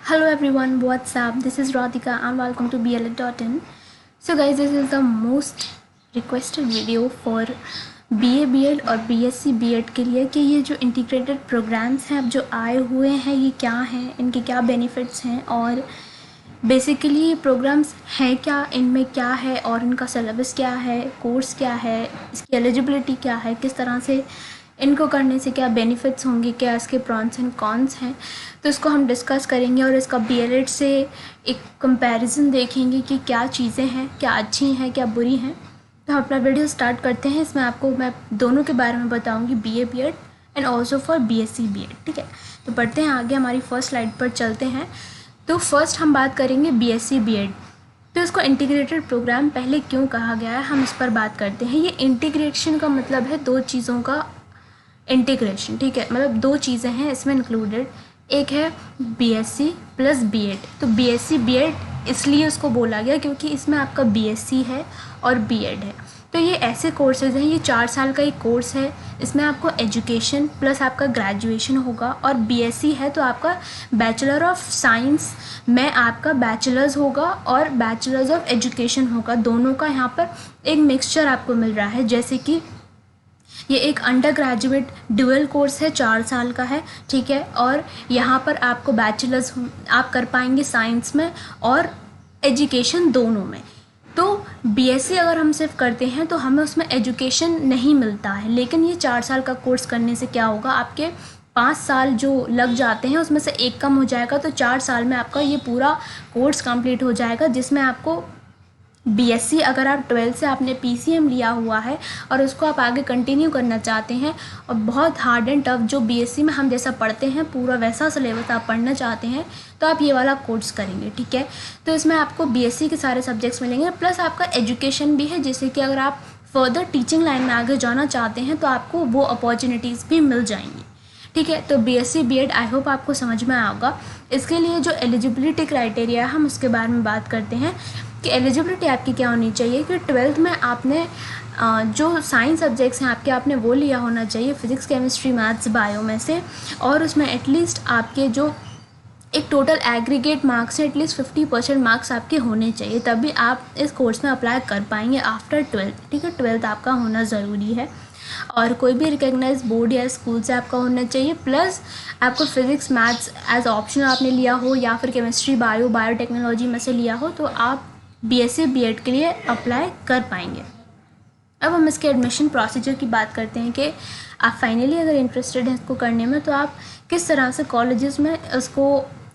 Hello everyone, what's up? This is Radhika and welcome to BLA.in. So guys, this is the most requested video for BA BEd और BSc BEd के लिए कि ये जो integrated programmes हैं अब जो आए हुए हैं ये क्या हैं, इनके क्या बेनिफिट्स हैं और बेसिकली ये प्रोग्राम्स हैं क्या, इनमें क्या है और इनका सिलेबस क्या है, कोर्स क्या है, इसकी एलिजिबिलिटी क्या है, किस तरह से इनको करने से क्या बेनिफिट्स होंगे, क्या इसके प्रॉन्स एंड कॉन्स हैं, तो इसको हम डिस्कस करेंगे और इसका बीएलएड से एक कंपैरिजन देखेंगे कि क्या चीज़ें हैं, क्या अच्छी हैं, क्या बुरी हैं। तो हम अपना वीडियो स्टार्ट करते हैं। इसमें आपको मैं दोनों के बारे में बताऊंगी, BA BEd and also for BSc BEd. ठीक है, तो बढ़ते हैं आगे, हमारी फर्स्ट स्लाइड पर चलते हैं। तो फर्स्ट हम बात करेंगे बीएससी बीएड। तो इसको इंटीग्रेटेड प्रोग्राम पहले क्यों कहा गया है, हम इस पर बात करते हैं। ये इंटीग्रेशन का मतलब है दो चीज़ों का इंटीग्रेशन। ठीक है, मतलब दो चीज़ें हैं इसमें इंक्लूडेड, एक है बीएससी प्लस बीएड। तो बीएससी बीएड इसलिए उसको बोला गया क्योंकि इसमें आपका बीएससी है और बीएड है। तो ये ऐसे कोर्सेज हैं, ये 4 साल का एक कोर्स है। इसमें आपको एजुकेशन प्लस आपका ग्रेजुएशन होगा, और बीएससी है तो आपका बैचलर ऑफ साइंस में आपका बैचलर्स होगा और बैचलर्स ऑफ एजुकेशन होगा। दोनों का यहाँ पर एक मिक्सचर आपको मिल रहा है। जैसे कि ये एक अंडर ग्रेजुएट ड्यूअल कोर्स है, 4 साल का है। ठीक है, और यहाँ पर आपको बैचलर्स आप कर पाएंगे साइंस में और एजुकेशन दोनों में। तो बीएससी अगर हम सिर्फ करते हैं तो हमें उसमें एजुकेशन नहीं मिलता है, लेकिन ये 4 साल का कोर्स करने से क्या होगा, आपके 5 साल जो लग जाते हैं उसमें से एक कम हो जाएगा। तो 4 साल में आपका ये पूरा कोर्स कंप्लीट हो जाएगा, जिसमें आपको बीएससी अगर आप 12th से आपने पीसीएम लिया हुआ है और उसको आप आगे कंटिन्यू करना चाहते हैं और बहुत हार्ड एंड टफ जो बीएससी में हम जैसा पढ़ते हैं पूरा वैसा सिलेबस आप पढ़ना चाहते हैं तो आप ये वाला कोर्स करेंगे। ठीक है, तो इसमें आपको बीएससी के सारे सब्जेक्ट्स मिलेंगे, प्लस आपका एजुकेशन भी है, जिससे कि अगर आप फर्दर टीचिंग लाइन में आगे जाना चाहते हैं तो आपको वो अपॉर्चुनिटीज़ भी मिल जाएंगी। ठीक है, तो बीएससी बीएड आई होप आपको समझ में आया होगा। इसके लिए जो एलिजिबिलिटी क्राइटेरिया है हम उसके बारे में बात करते हैं कि एलिजिबिलिटी आपकी क्या होनी चाहिए कि 12th में आपने जो साइंस सब्जेक्ट्स हैं आपने वो लिया होना चाहिए, फिज़िक्स केमिस्ट्री मैथ्स बायो में से, और उसमें एटलीस्ट आपके जो एक टोटल एग्रीगेट मार्क्स है एटलीस्ट 50% मार्क्स आपके होने चाहिए, तभी आप इस कोर्स में अप्लाई कर पाएंगे आफ्टर 12th। ठीक है, 12th आपका होना ज़रूरी है और कोई भी रिकग्नाइज बोर्ड या स्कूल से आपका होना चाहिए, प्लस आपको फिज़िक्स मैथ्स एज ऑप्शनल आपने लिया हो या फिर केमिस्ट्री बायोटेक्नोलॉजी में से लिया हो तो आप बीएससी बीएड के लिए अप्लाई कर पाएंगे। अब हम इसके एडमिशन प्रोसीजर की बात करते हैं कि आप फाइनली अगर इंटरेस्टेड हैं इसको करने में तो आप किस तरह से कॉलेजेस में इसको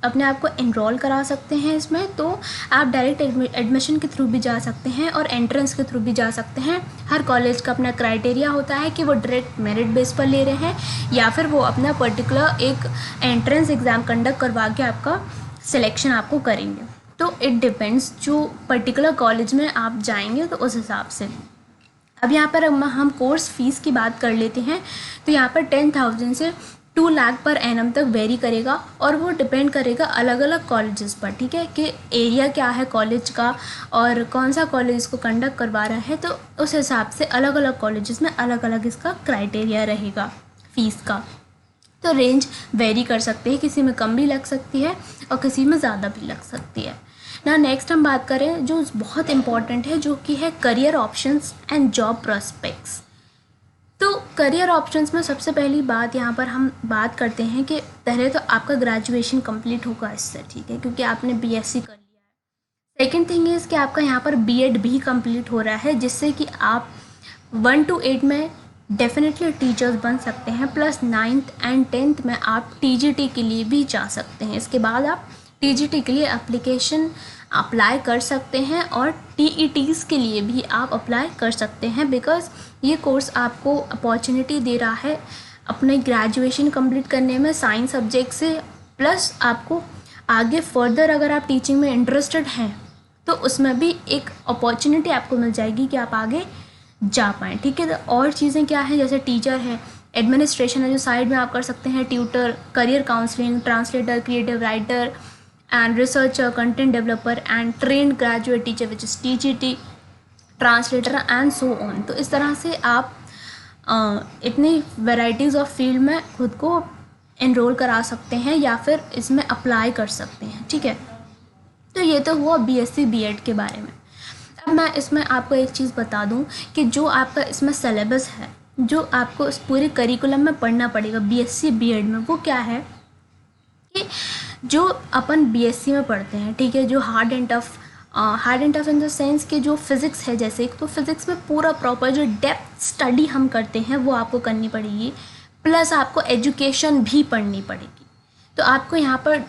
अपने आप को इनरोल करा सकते हैं। इसमें तो आप डायरेक्ट एडमिशन के थ्रू भी जा सकते हैं और एंट्रेंस के थ्रू भी जा सकते हैं। हर कॉलेज का अपना क्राइटेरिया होता है कि वो डायरेक्ट मेरिट बेस पर ले रहे हैं या फिर वो अपना पर्टिकुलर एक एंट्रेंस एग्ज़ाम कंडक्ट करवा के आपका सिलेक्शन आपको करेंगे। तो इट डिपेंड्स जो पर्टिकुलर कॉलेज में आप जाएंगे तो उस हिसाब से। अब यहाँ पर हम कोर्स फीस की बात कर लेते हैं। तो यहाँ पर 10,000 से 2 लाख पर एनम तक वेरी करेगा और वो डिपेंड करेगा अलग अलग कॉलेजेस पर। ठीक है, कि एरिया क्या है कॉलेज का और कौन सा कॉलेज इसको कंडक्ट करवा रहा है, तो उस हिसाब से अलग अलग कॉलेजेस में अलग अलग इसका क्राइटेरिया रहेगा फीस का। तो रेंज वेरी कर सकते हैं, किसी में कम भी लग सकती है और किसी में ज़्यादा भी लग सकती है ना। नेक्स्ट हम बात करें जो बहुत इम्पॉर्टेंट है, जो कि है career options and job prospects. तो करियर ऑप्शंस में सबसे पहली बात यहाँ पर हम बात करते हैं कि पहले तो आपका ग्रेजुएशन कंप्लीट होगा इससे। ठीक है, क्योंकि आपने बीएससी कर लिया है। सेकेंड थिंग इज़ कि आपका यहाँ पर बीएड भी कंप्लीट हो रहा है, जिससे कि आप 1 to 8 में डेफिनेटली टीचर्स बन सकते हैं, प्लस 9th and 10th में आप टीजीटी के लिए भी जा सकते हैं। इसके बाद आप टीजीटी के लिए एप्लीकेशन अप्लाई कर सकते हैं और टीईटीज़ के लिए भी आप अप्लाई कर सकते हैं, बिकॉज़ ये कोर्स आपको अपॉर्चुनिटी दे रहा है अपने ग्रेजुएशन कंप्लीट करने में साइंस सब्जेक्ट से, प्लस आपको आगे फर्दर अगर आप टीचिंग में इंटरेस्टेड हैं तो उसमें भी एक अपॉर्चुनिटी आपको मिल जाएगी कि आप आगे जा पाएँ। ठीक है, तो और चीज़ें क्या हैं, जैसे टीचर है, एडमिनिस्ट्रेशन है जो साइड में आप कर सकते हैं, tutor, career counselling, translator, creative writer and researcher, content developer and trained graduate teacher which is TGT, translator and so on। तो इस तरह से आप इतनी वैराइटीज़ ऑफ फील्ड में खुद को एनरोल करा सकते हैं या फिर इसमें अप्लाई कर सकते हैं, ठीक है। तो ये तो हुआ बीएससी बीएड के बारे में। अब मैं इसमें आपको एक चीज़ बता दूं कि जो आपका इसमें सिलेबस है, जो आपको इस पूरे करिकुलम में पढ़ना पड़ेगा बीएससी बीएड में, वो क्या है कि जो अपन बीएससी में पढ़ते हैं, ठीक है, जो hard and tough in the sense कि जो फिज़िक्स है, जैसे तो फिज़िक्स में पूरा प्रॉपर जो डेप्थ स्टडी हम करते हैं वो आपको करनी पड़ेगी, प्लस आपको एजुकेशन भी पढ़नी पड़ेगी। तो आपको यहाँ पर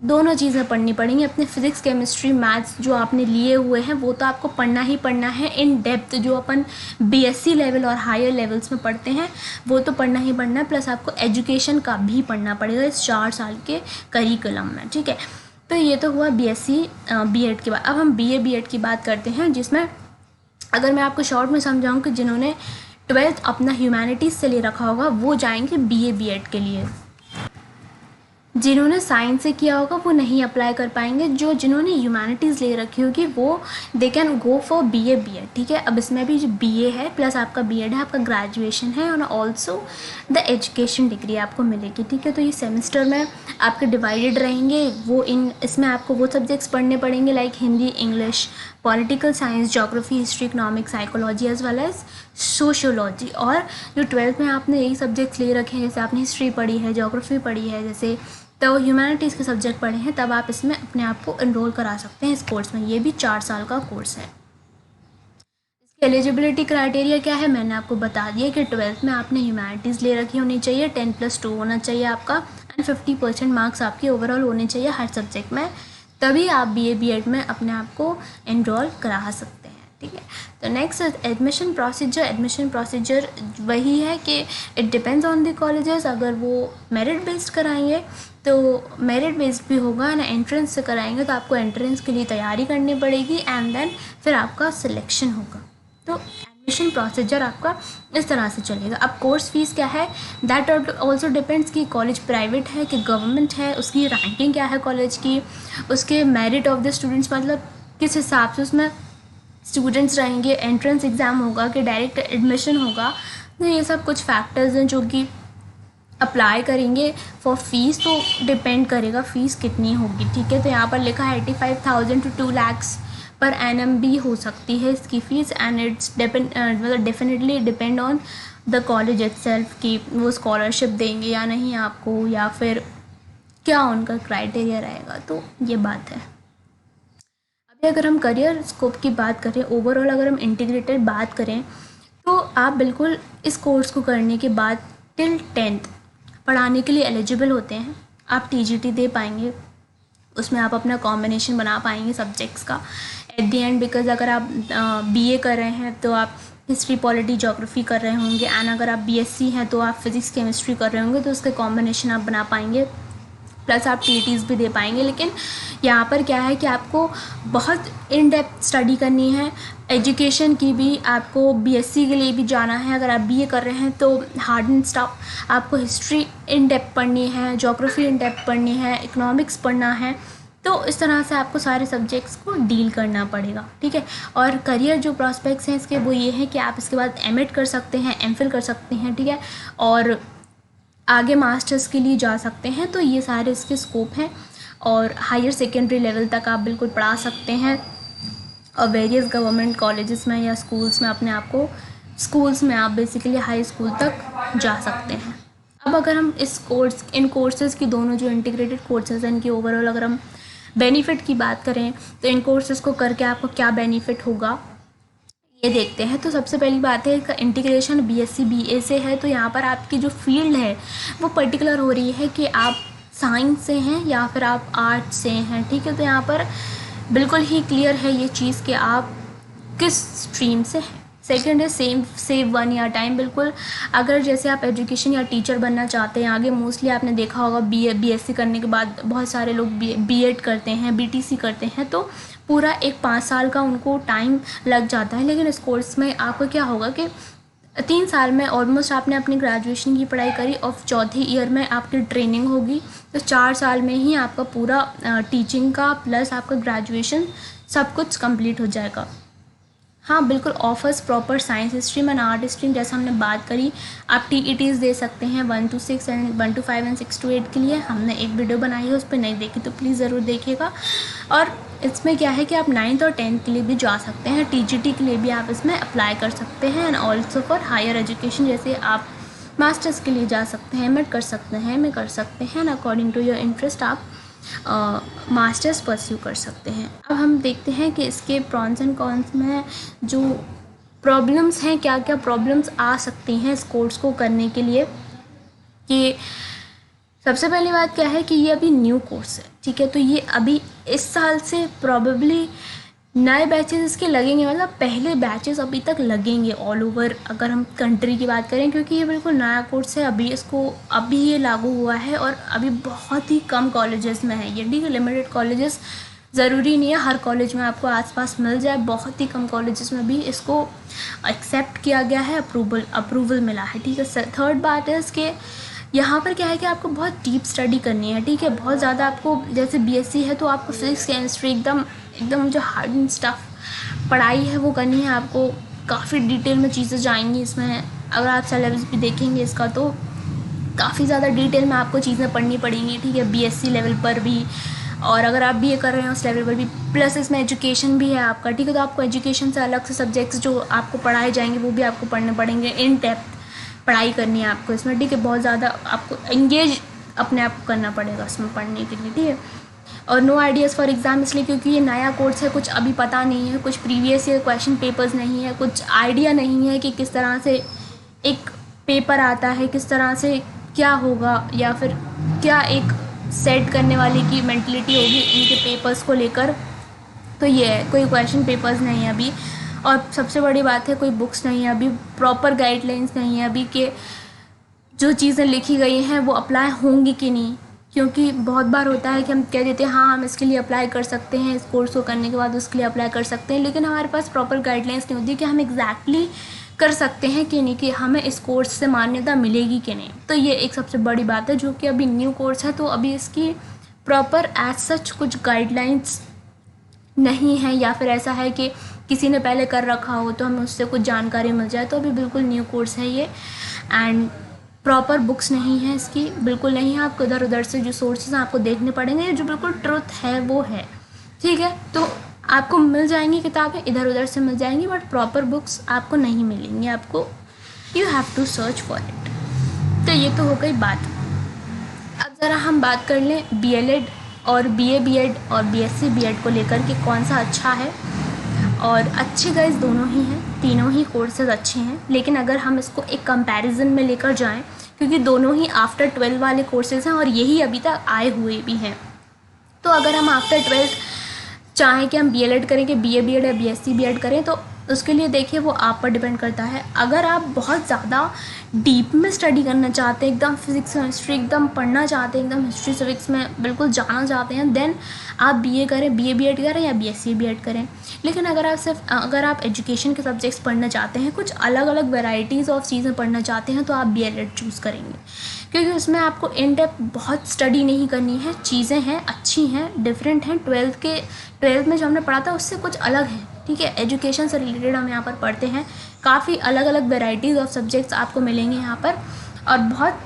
दोनों चीज़ें पढ़नी पड़ेंगी। अपने फिज़िक्स केमिस्ट्री मैथ्स जो आपने लिए हुए हैं वो तो आपको पढ़ना ही पढ़ना है इन डेप्थ, जो अपन बीएससी लेवल और हायर लेवल्स में पढ़ते हैं वो तो पढ़ना ही पढ़ना है, प्लस आपको एजुकेशन का भी पढ़ना पड़ेगा इस 4 साल के करिकुलम में, ठीक है। तो ये तो हुआ बीएससी बीएड के बाद। अब हम बीए बीएड की बात करते हैं, जिसमें अगर मैं आपको शॉर्ट में समझाऊँ कि जिन्होंने 12th अपना ह्यूमैनिटीज़ से ले रखा होगा वो जाएंगे बीए बीएड के लिए, जिन्होंने साइंस से किया होगा वो नहीं अप्लाई कर पाएंगे। जिन्होंने ह्यूमैनिटीज़ ले रखी होगी वो they can go for BA BEd, ठीक है। अब इसमें भी जो बीए है प्लस आपका बीएड है, आपका ग्रेजुएशन है और ऑल्सो द एजुकेशन डिग्री आपको मिलेगी, ठीक है। तो ये सेमेस्टर में आपके डिवाइडेड रहेंगे। वो इसमें आपको वो सब्जेक्ट्स पढ़ने पड़ेंगे like Hindi, English, political science, geography, history, economics, psychology as well as sociology. और जो 12th में आपने यही सब्जेक्ट्स ले रखे हैं, जैसे आपने हिस्ट्री पढ़ी है, ज्योग्राफी पढ़ी है, जैसे तो ह्यूमैनिटीज़ के सब्जेक्ट पढ़े हैं, तब आप इसमें अपने आप को एनरोल करा सकते हैं इस कोर्स में। ये भी 4 साल का कोर्स है। इसकी एलिजिबिलिटी क्राइटेरिया क्या है मैंने आपको बता दिया कि 12th में आपने ह्यूमैनिटीज़ ले रखी होनी चाहिए, 10+2 होना चाहिए आपका, एंड 50% मार्क्स आपके ओवरऑल होने चाहिए हर सब्जेक्ट में, तभी आप बीए बीएड में अपने आप को एनरोल करा सकते हैं, ठीक है। तो next admission procedure. Admission procedure वही है कि it depends on the colleges. अगर वो मेरिट बेस्ड कराएंगे तो मेरिट बेस्ड भी होगा ना, एंट्रेंस से कराएंगे तो आपको एंट्रेंस के लिए तैयारी करनी पड़ेगी एंड देन फिर आपका सिलेक्शन होगा। तो एडमिशन प्रोसीजर आपका इस तरह से चलेगा। अब कोर्स फीस क्या है, दैट ऑल्सो डिपेंड्स कि कॉलेज प्राइवेट है कि गवर्नमेंट है, उसकी रैंकिंग क्या है कॉलेज की, उसके मेरिट ऑफ द स्टूडेंट्स, मतलब किस हिसाब से उसमें स्टूडेंट्स रहेंगे, एंट्रेंस एग्ज़ाम होगा कि डायरेक्ट एडमिशन होगा। तो ये सब कुछ फैक्टर्स हैं जो कि अप्लाई करेंगे फॉर फीस, तो डिपेंड करेगा फ़ीस कितनी होगी, ठीक है। तो यहाँ पर लिखा है 85,000 to 2 lakhs पर एनम भी हो सकती है इसकी फ़ीस, एंड इट्स मतलब definitely depend on the college itself कि वो स्कॉलरशिप देंगे या नहीं आपको, या फिर क्या उनका क्राइटेरिया रहेगा। तो ये बात है। अभी अगर हम करियर स्कोप की बात करें, ओवरऑल अगर हम इंटीग्रेटेड बात करें, तो आप बिल्कुल इस कोर्स को करने के बाद टिल 10th पढ़ाने के लिए एलिजिबल होते हैं। आप टीजीटी दे पाएंगे, उसमें आप अपना कॉम्बिनेशन बना पाएंगे सब्जेक्ट्स का एट दी एंड, बिकॉज अगर आप बीए कर रहे हैं तो आप हिस्ट्री, पॉलिटी, ज्योग्राफी कर रहे होंगे, एंड अगर आप बीएससी हैं तो आप फिज़िक्स, केमिस्ट्री कर रहे होंगे, तो उसके कॉम्बिनेशन आप बना पाएंगे, प्लस आप टीटीज़ भी दे पाएंगे। लेकिन यहाँ पर क्या है कि आपको बहुत इन डेप्थ स्टडी करनी है, एजुकेशन की भी। आपको बीएससी के लिए भी जाना है, अगर आप बीए कर रहे हैं तो हार्ड एंड स्टफ आपको हिस्ट्री इन डेप्थ पढ़नी है, ज्योग्राफी इन डेप्थ पढ़नी है, इकोनॉमिक्स पढ़ना है। तो इस तरह से आपको सारे सब्जेक्ट्स को डील करना पड़ेगा, ठीक है। और करियर जो प्रॉस्पेक्ट्स हैं इसके वो ये हैं कि आप इसके बाद एमएड कर सकते हैं, एमफिल कर सकते हैं, ठीक है, और आगे मास्टर्स के लिए जा सकते हैं। तो ये सारे इसके स्कोप हैं, और हायर सेकेंडरी लेवल तक आप बिल्कुल पढ़ा सकते हैं, और वेरियस गवर्नमेंट कॉलेजेस में या स्कूल्स में अपने आप को, स्कूल्स में आप बेसिकली हाई स्कूल तक जा सकते हैं। अब अगर हम इन कोर्सेज़ की दोनों जो इंटीग्रेटेड कोर्सेज़ हैं इनकी ओवरऑल अगर हम बेनिफिट की बात करें तो इन कोर्सेज़ को करके आपको क्या बेनिफिट होगा ये देखते हैं। तो सबसे पहली बात है, इसका इंटीग्रेशन बीएससी बीए से है, तो यहाँ पर आपकी जो फील्ड है वो पर्टिकुलर हो रही है कि आप साइंस से हैं या फिर आप आर्ट्स से हैं, ठीक है। तो यहाँ पर बिल्कुल ही क्लियर है ये चीज़ कि आप किस स्ट्रीम से हैं। सेकंड है सेव 1 ईयर टाइम। बिल्कुल अगर जैसे आप एजुकेशन या टीचर बनना चाहते हैं आगे, मोस्टली आपने देखा होगा बीएससी करने के बाद बहुत सारे लोग बीएड करते हैं, बीटीसी करते हैं, तो पूरा एक 5 साल का उनको टाइम लग जाता है। लेकिन इस कोर्स में आपको क्या होगा कि 3 साल में ऑलमोस्ट आपने अपनी ग्रेजुएशन की पढ़ाई करी और 4th ईयर में आपकी ट्रेनिंग होगी, तो 4 साल में ही आपका पूरा टीचिंग का प्लस आपका ग्रेजुएशन सब कुछ कंप्लीट हो जाएगा। हाँ बिल्कुल offers proper science stream and art stream, जैसा हमने बात करी। आप TETs दे सकते हैं 1 to 6 and 1 to 5 and 6 to 8 के लिए। हमने एक वीडियो बनाई है, उस पर नहीं देखी तो प्लीज़ ज़रूर देखिएगा। और इसमें क्या है कि आप 9th और 10th के लिए भी जा सकते हैं, TGT के लिए भी आप इसमें अप्लाई कर सकते हैं, and also for higher education, जैसे आप मास्टर्स के लिए जा सकते हैं, MA कर सकते हैं, MA कर सकते हैं, अकॉर्डिंग टू योर इंटरेस्ट आप मास्टर्स परस्यू कर सकते हैं। अब हम देखते हैं कि इसके प्रॉन्स एंड कॉन्स में जो प्रॉब्लम्स हैं, क्या क्या प्रॉब्लम्स आ सकती हैं इस कोर्स को करने के लिए। कि सबसे पहली बात क्या है कि ये अभी न्यू कोर्स है, ठीक है। तो ये अभी इस साल से प्रॉबेबली नए बैचेस इसके लगेंगे, मतलब पहले बैचेस अभी तक लगेंगे ऑल ओवर अगर हम कंट्री की बात करें, क्योंकि ये बिल्कुल नया कोर्स है। अभी ये लागू हुआ है और अभी बहुत ही कम कॉलेजेस में है ये, ठीक है। लिमिटेड कॉलेजेस, ज़रूरी नहीं है हर कॉलेज में आपको आसपास मिल जाए, बहुत ही कम कॉलेजेस में भी इसको एक्सेप्ट किया गया है, अप्रूवल मिला है, ठीक है। थर्ड बात है इसके यहाँ पर क्या है कि आपको बहुत डीप स्टडी करनी है, ठीक है। बहुत ज़्यादा आपको, जैसे BSc है तो आपको फिजिक्स केमिस्ट्री एकदम जो हार्ड एंड स्टफ पढ़ाई है वो करनी है आपको। काफ़ी डिटेल में चीज़ें जाएंगी इसमें। अगर आप सिलेबस भी देखेंगे इसका तो काफ़ी ज़्यादा डिटेल में आपको चीज़ें पढ़नी पड़ेंगी, ठीक है, BSc लेवल पर भी। और अगर आप BA कर रहे हैं उस लेवल पर भी, प्लस इसमें एजुकेशन भी है आपका, ठीक है। तो आपको एजुकेशन से अलग से सब्जेक्ट्स जो आपको पढ़ाए जाएंगे वो भी आपको पढ़ने पड़ेंगे। इन डेप्थ पढ़ाई करनी है आपको इसमें, ठीक है। बहुत ज़्यादा आपको एंगेज अपने आप को करना पड़ेगा इसमें पढ़ने के लिए, ठीक है। और नो आइडियाज़ फॉर एग्ज़ाम, इसलिए क्योंकि ये नया कोर्स है, कुछ अभी पता नहीं है, कुछ प्रीवियस ईयर क्वेश्चन पेपर्स नहीं है, कुछ आइडिया नहीं है कि किस तरह से एक पेपर आता है, किस तरह से क्या होगा, या फिर क्या एक सेट करने वाले की मेंटलिटी होगी इनके पेपर्स को लेकर। तो ये है, कोई क्वेश्चन पेपर्स नहीं है अभी। और सबसे बड़ी बात है कोई बुक्स नहीं है अभी, प्रॉपर गाइडलाइंस नहीं है अभी कि जो चीज़ें लिखी गई हैं वो अप्लाई होंगी कि नहीं। क्योंकि बहुत बार होता है कि हम कह देते हैं हाँ हम इसके लिए अप्लाई कर सकते हैं, इस कोर्स को करने के बाद उसके लिए अप्लाई कर सकते हैं, लेकिन हमारे पास प्रॉपर गाइडलाइंस नहीं होती कि हम एग्जैक्टली कर सकते हैं कि नहीं, कि हमें इस कोर्स से मान्यता मिलेगी कि नहीं। तो ये एक सबसे बड़ी बात है, जो कि अभी न्यू कोर्स है तो अभी इसकी प्रॉपर एज सच कुछ गाइडलाइंस नहीं है, या फिर ऐसा है कि किसी ने पहले कर रखा हो तो हमें उससे कुछ जानकारी मिल जाए। तो अभी बिल्कुल न्यू कोर्स है ये, एंड प्रॉपर बुक्स नहीं है इसकी, बिल्कुल नहीं है। आपको इधर उधर से जो सोर्सेज हैं आपको देखने पड़ेंगे, जो बिल्कुल ट्रुथ है वो है, ठीक है। तो आपको मिल जाएंगी किताबें, इधर उधर से मिल जाएंगी, बट प्रॉपर बुक्स आपको नहीं मिलेंगी, आपको you have to search for it. तो ये तो हो गई बात। अब ज़रा हम बात कर लें BLED और BA BEd और BSc BEd को लेकर के कौन सा अच्छा है। और अच्छे गाइस दोनों ही हैं, तीनों ही कोर्सेज अच्छे हैं, लेकिन अगर हम इसको एक कंपैरिजन में लेकर जाएं, क्योंकि दोनों ही आफ्टर 12 वाले कोर्सेज हैं और यही अभी तक आए हुए भी हैं। तो अगर हम आफ्टर 12 चाहें कि हम BLED करें कि BA BEd या BSc BEd करें, तो उसके लिए देखिए वो आप पर डिपेंड करता है। अगर आप बहुत ज़्यादा डीप में स्टडी करना चाहते हैं, एकदम फिजिक्स हिस्ट्री एकदम पढ़ना चाहते हैं, एकदम हिस्ट्री सिविक्स में बिल्कुल जाना चाहते हैं, देन आप BA करें, BA BEd करें या BSc BEd करें। लेकिन अगर आप एजुकेशन के सब्जेक्ट्स पढ़ना चाहते हैं, कुछ अलग अलग वेराइटीज़ ऑफ चीज़ें पढ़ना चाहते हैं, तो आप BLED चूज़ करेंगे, क्योंकि उसमें आपको इन डेप्थ बहुत स्टडी नहीं करनी है। चीज़ें हैं अच्छी हैं, डिफरेंट हैं, 12 में जो हमने पढ़ा था उससे कुछ अलग है, ठीक है। एजुकेशन से रिलेटेड हम यहाँ पर पढ़ते हैं, काफ़ी अलग अलग वेराइटीज़ ऑफ सब्जेक्ट्स आपको मिलेंगे यहाँ पर, और बहुत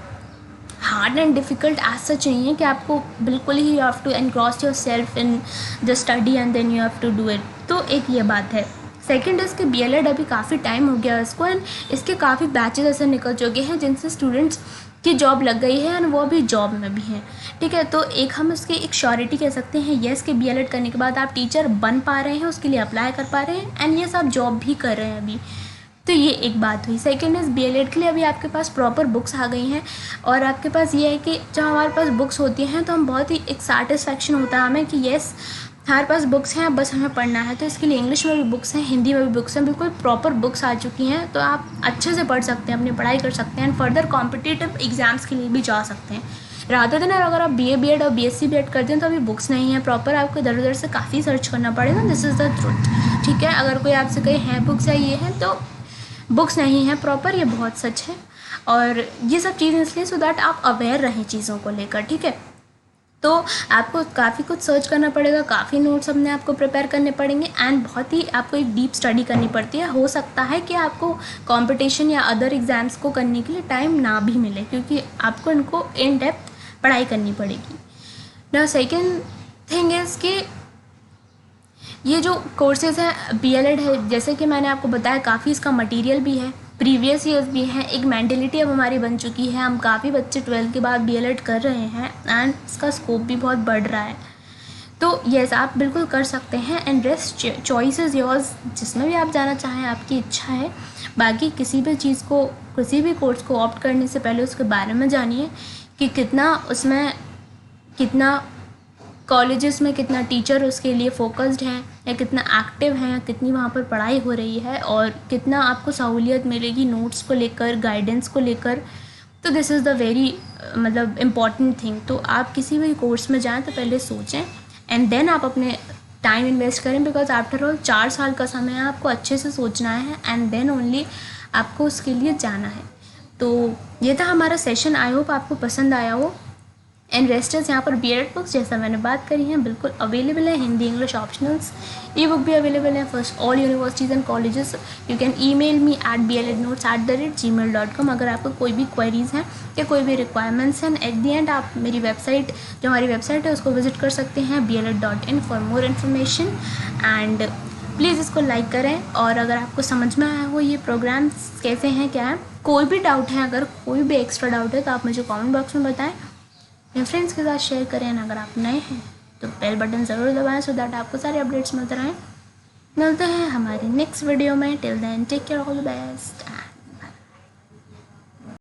hard and difficult as such नहीं है कि आपको बिल्कुल ही you have to engross yourself in the study and then you have to do it. तो एक ये बात है। सेकेंड, इसके BLED अभी काफ़ी टाइम हो गया इसको, एंड इसके काफ़ी बैचेज ऐसे निकल चुके हैं जिनसे स्टूडेंट्स की जॉब लग गई है, एंड वो अभी जॉब में भी हैं, ठीक है। तो एक हम इसकी एक श्योरिटी कह सकते हैं, येस कि BLED करने के बाद आप टीचर बन पा रहे हैं, उसके लिए अप्लाई कर पा रहे हैं, एंड ये सब जॉब भी कर रहे हैं अभी। तो ये एक बात हुई। सेकेंड इज़ BLED के लिए अभी आपके पास प्रॉपर बुक्स आ गई हैं, और आपके पास ये है कि जब हमारे पास बुक्स होती हैं तो हम बहुत ही एक सेटिस्फैक्शन होता है हमें कि येस हमारे पास बुक्स हैं, बस हमें पढ़ना है। तो इसके लिए इंग्लिश में भी बुक्स हैं, हिंदी में भी बुक्स हैं, बिल्कुल प्रॉपर बुक्स आ चुकी हैं, तो आप अच्छे से पढ़ सकते हैं, अपनी पढ़ाई कर सकते हैं, फर्दर कॉम्पिटिटिव एग्जाम्स के लिए भी जा सकते हैं। रादर देन अगर आप BA BEd और BSc BEd करते हैं तो अभी बुक्स नहीं है प्रॉपर, आपको इधर उधर से काफ़ी सर्च करना पड़ेगा, दिस इज़ द ट्रुथ, ठीक है। अगर कोई आपसे कहे हैं बुक्स या ये है, तो बुक्स नहीं है प्रॉपर, ये बहुत सच है। और ये सब चीज़ें इसलिए सो दैट आप अवेयर रहें चीज़ों को लेकर, ठीक है। तो आपको काफ़ी कुछ सर्च करना पड़ेगा, काफ़ी नोट्स अपने आपको प्रिपेयर करने पड़ेंगे एंड बहुत ही आपको एक डीप स्टडी करनी पड़ती है। हो सकता है कि आपको कंपटीशन या अदर एग्ज़ाम्स को करने के लिए टाइम ना भी मिले, क्योंकि आपको इनको इन डेप्थ पढ़ाई करनी पड़ेगी। ना सेकेंड थिंग इज़ कि ये जो कोर्सेज़ हैं BLED है, जैसे कि मैंने आपको बताया, काफ़ी इसका मटेरियल भी है, प्रीवियस ईयर्स भी हैं, एक मेंटेलिटी अब हमारी बन चुकी है। हम काफ़ी बच्चे 12th के बाद BLED कर रहे हैं एंड इसका स्कोप भी बहुत बढ़ रहा है। तो यस, आप बिल्कुल कर सकते हैं and rest choice is yours, जिसमें भी आप जाना चाहें आपकी इच्छा है। बाकी किसी भी चीज़ को, किसी भी कोर्स को ऑप्ट करने से पहले उसके बारे में जानिए कि कितना उसमें, कितना कॉलेजेस में कितना टीचर उसके लिए फोकस्ड हैं या कितना एक्टिव हैं, या कितनी वहाँ पर पढ़ाई हो रही है और कितना आपको सहूलियत मिलेगी नोट्स को लेकर, गाइडेंस को लेकर। तो दिस इज़ द वेरी मतलब इम्पॉर्टेंट थिंग। तो आप किसी भी कोर्स में जाएं तो पहले सोचें एंड देन आप अपने टाइम इन्वेस्ट करें, बिकॉज आफ्टर ऑल 4 साल का समय है, आपको अच्छे से सोचना है एंड देन ओनली आपको उसके लिए जाना है। तो ये था हमारा सेशन, आई होप आपको पसंद आया हो। एंड रेस्टर्स यहाँ पर BLED बुक्स जैसा मैंने बात करी हैं बिल्कुल अवेलेबल है, हिंदी इंग्लिश ऑप्शनल्स। ई बुक भी अवेलेबल है for all universities and colleges. You can email me at blednotes@gmail.com अगर आपको कोई भी क्वेरीज़ हैं या कोई भी रिक्वायरमेंट्स हैं। एट दी एंड आप मेरी वेबसाइट, जो हमारी वेबसाइट है, उसको विजिट कर सकते हैं bled.in for more information. And please इसको लाइक करें, और अगर आपको समझ में आया हो ये प्रोग्राम्स कैसे हैं, क्या है, कोई भी डाउट है, अगर कोई भी एक्स्ट्रा डाउट है तो आप मुझे कमेंट बॉक्स में बताएं, अपने फ्रेंड्स के साथ शेयर करें। अगर आप नए हैं तो बेल बटन ज़रूर दबाएं सो दैट आपको सारे अपडेट्स मिलते रहें। मिलते हैं हमारे नेक्स्ट वीडियो में। Till then take care, all the best.